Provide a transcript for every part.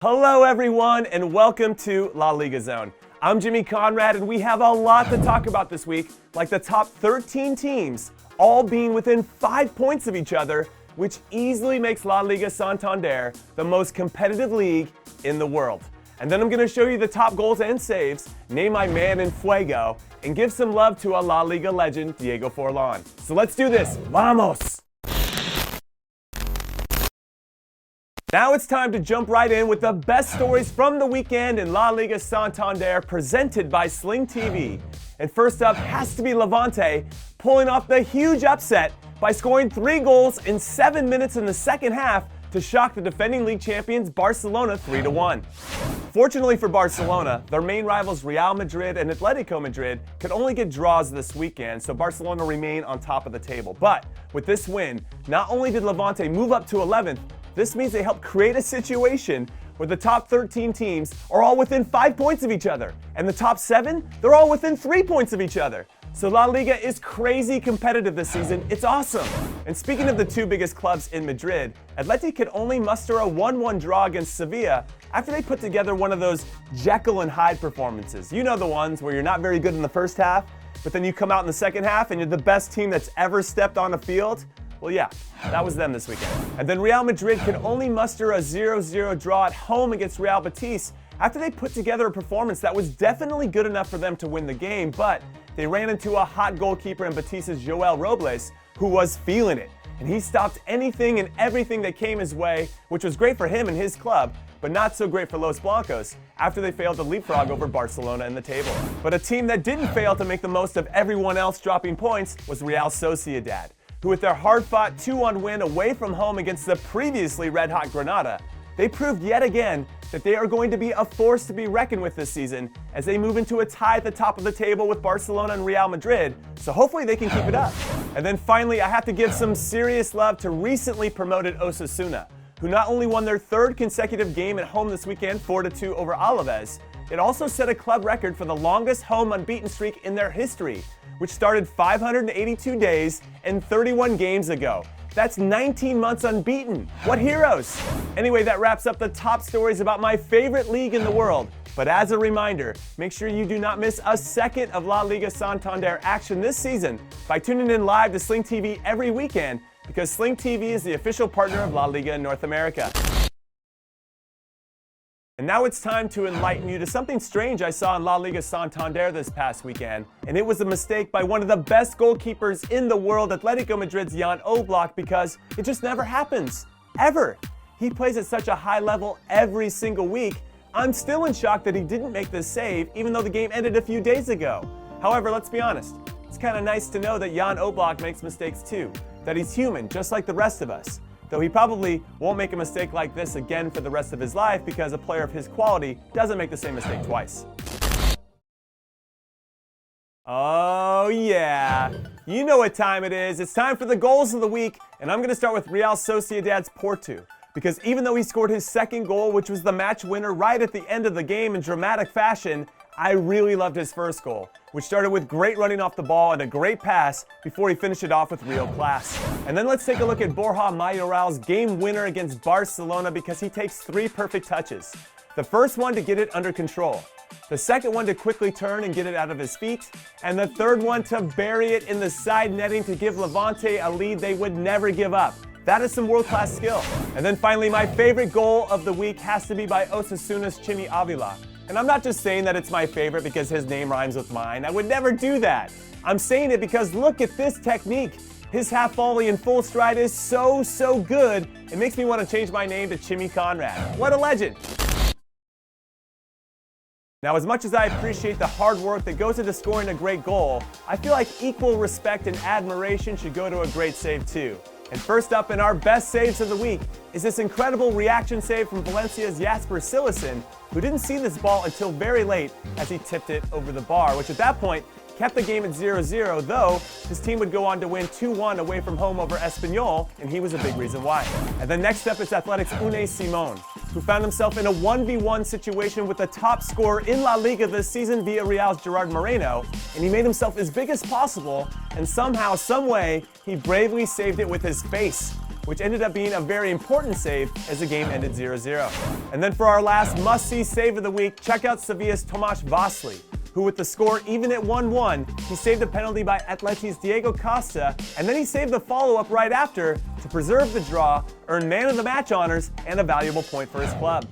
Hello everyone and welcome to La Liga Zone. I'm Jimmy Conrad and we have a lot to talk about this week, like the top 13 teams all being within 5 points of each other, which easily makes La Liga Santander the most competitive league in the world. And then I'm going to show you the top goals and saves, name my man in Fuego, and give some love to a La Liga legend, Diego Forlan. So let's do this. Vamos! Now it's time to jump right in with the best stories from the weekend in La Liga Santander, presented by Sling TV. And first up has to be Levante, pulling off the huge upset by scoring 3 goals in 7 minutes in the second half to shock the defending league champions Barcelona 3-1. Fortunately for Barcelona, their main rivals Real Madrid and Atletico Madrid could only get draws this weekend, so Barcelona remain on top of the table. But with this win, not only did Levante move up to 11th, this means they help create a situation where the top 13 teams are all within 5 points of each other, and the top 7, they're all within 3 points of each other. So La Liga is crazy competitive this season. It's awesome. And speaking of the 2 biggest clubs in Madrid, Atleti could only muster a 1-1 draw against Sevilla after they put together one of those Jekyll and Hyde performances. You know, the ones where you're not very good in the first half, but then you come out in the second half and you're the best team that's ever stepped on a field. Well, yeah, that was them this weekend. And then Real Madrid could only muster a 0-0 draw at home against Real Betis after they put together a performance that was definitely good enough for them to win the game, but they ran into a hot goalkeeper in Betis' Joel Robles, who was feeling it. And he stopped anything and everything that came his way, which was great for him and his club, but not so great for Los Blancos after they failed to leapfrog over Barcelona in the table. But a team that didn't fail to make the most of everyone else dropping points was Real Sociedad, who with their hard-fought 2-1 win away from home against the previously red-hot Granada, they proved yet again that they are going to be a force to be reckoned with this season as they move into a tie at the top of the table with Barcelona and Real Madrid, so hopefully they can keep it up. And then finally, I have to give some serious love to recently promoted Osasuna, who not only won their 3rd consecutive game at home this weekend, 4-2 over Alaves, it also set a club record for the longest home unbeaten streak in their history, which started 582 days and 31 games ago. That's 19 months unbeaten. What heroes! Anyway, that wraps up the top stories about my favorite league in the world. But as a reminder, make sure you do not miss a second of La Liga Santander action this season by tuning in live to Sling TV every weekend, because Sling TV is the official partner of La Liga in North America. And now it's time to enlighten you to something strange I saw in La Liga Santander this past weekend, and it was a mistake by one of the best goalkeepers in the world, Atletico Madrid's Jan Oblak, because it just never happens, ever. He plays at such a high level every single week. I'm still in shock that he didn't make this save, even though the game ended a few days ago. However, let's be honest, it's kind of nice to know that Jan Oblak makes mistakes too, that he's human, just like the rest of us. Though he probably won't make a mistake like this again for the rest of his life, because a player of his quality doesn't make the same mistake twice. Oh yeah, you know what time it is. It's time for the goals of the week, and I'm going to start with Real Sociedad's Portu, because even though he scored his 2nd goal, which was the match winner right at the end of the game in dramatic fashion, I really loved his 1st goal, which started with great running off the ball and a great pass before he finished it off with real class. And then let's take a look at Borja Mayoral's game winner against Barcelona, because he takes 3 perfect touches. The first one to get it under control, the second one to quickly turn and get it out of his feet, and the third one to bury it in the side netting to give Levante a lead they would never give up. That is some world-class skill. And then finally, my favorite goal of the week has to be by Osasuna's Jimmy Avila. And I'm not just saying that it's my favorite because his name rhymes with mine. I would never do that. I'm saying it because look at this technique. His half volley in full stride is so good. It makes me want to change my name to Jimmy Conrad. What a legend. Now, as much as I appreciate the hard work that goes into scoring a great goal, I feel like equal respect and admiration should go to a great save too. And first up in our best saves of the week is this incredible reaction save from Valencia's Jasper Cillessen, who didn't see this ball until very late as he tipped it over the bar, which at that point kept the game at 0-0, though his team would go on to win 2-1 away from home over Espanyol, and he was a big reason why. And then next up is Athletic's Unai Simon, who found himself in a 1v1 situation with the top scorer in La Liga this season, Villarreal's Gerard Moreno, and he made himself as big as possible, and somehow, some way, he bravely saved it with his face, which ended up being a very important save as the game ended 0-0. And then for our last must-see save of the week, check out Sevilla's Tomáš Vaslý, who with the score even at 1-1, he saved a penalty by Atleti's Diego Costa, and then he saved the follow-up right after to preserve the draw, earn man of the match honors, and a valuable point for his club.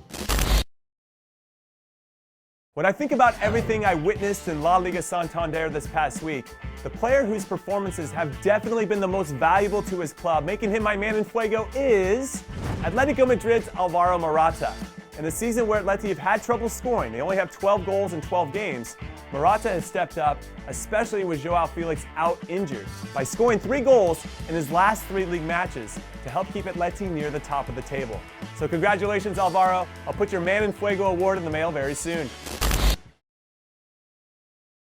When I think about everything I witnessed in LaLiga Santander this past week, the player whose performances have definitely been the most valuable to his club, making him my man in fuego, is Atletico Madrid's Alvaro Morata. In a season where Atleti have had trouble scoring, they only have 12 goals in 12 games, Morata has stepped up, especially with João Felix out injured, by scoring 3 goals in his last 3 league matches to help keep Atleti near the top of the table. So congratulations, Alvaro. I'll put your Man in Fuego award in the mail very soon.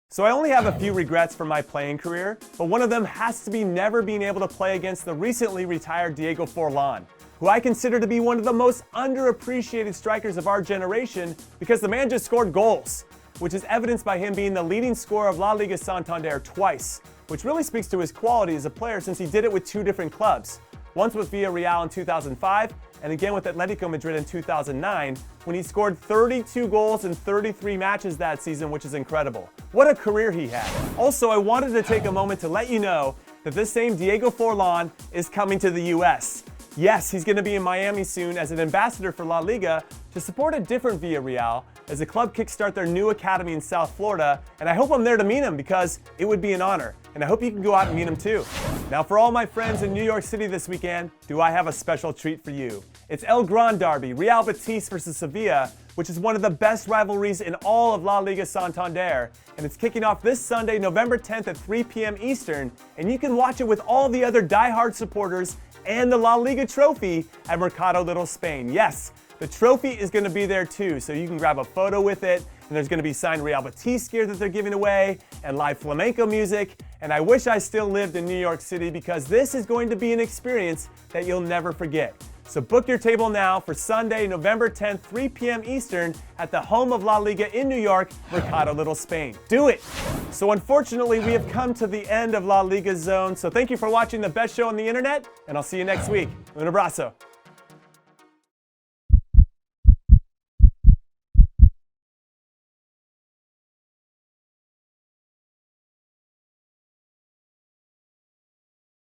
So I only have a few regrets from my playing career, but one of them has to be never being able to play against the recently retired Diego Forlán, who I consider to be one of the most underappreciated strikers of our generation because the man just scored goals, which is evidenced by him being the leading scorer of LaLiga Santander twice, which really speaks to his quality as a player since he did it with 2 different clubs, once with Villarreal in 2005 and again with Atletico Madrid in 2009, when he scored 32 goals in 33 matches that season, which is incredible. What a career he had. Also, I wanted to take a moment to let you know that this same Diego Forlán is coming to the US. Yes, he's going to be in Miami soon as an ambassador for La Liga to support a different Villarreal as the club kickstart their new academy in South Florida, and I hope I'm there to meet him because it would be an honor, and I hope you can go out and meet him too. Now for all my friends in New York City this weekend, do I have a special treat for you. It's El Gran Derby, Real Betis versus Sevilla, which is one of the best rivalries in all of La Liga Santander, and it's kicking off this Sunday, November 10th at 3 p.m. Eastern, and you can watch it with all the other die-hard supporters and the La Liga trophy at Mercado Little Spain. Yes, the trophy is going to be there too, so you can grab a photo with it, and there's going to be signed Real Betis gear that they're giving away, and live flamenco music, and I wish I still lived in New York City because this is going to be an experience that you'll never forget. So book your table now for Sunday, November 10th, 3 p.m. Eastern at the home of La Liga in New York, Mercado Little Spain. Do it! So unfortunately, we have come to the end of La Liga Zone, so thank you for watching the best show on the internet, and I'll see you next week. Un abrazo.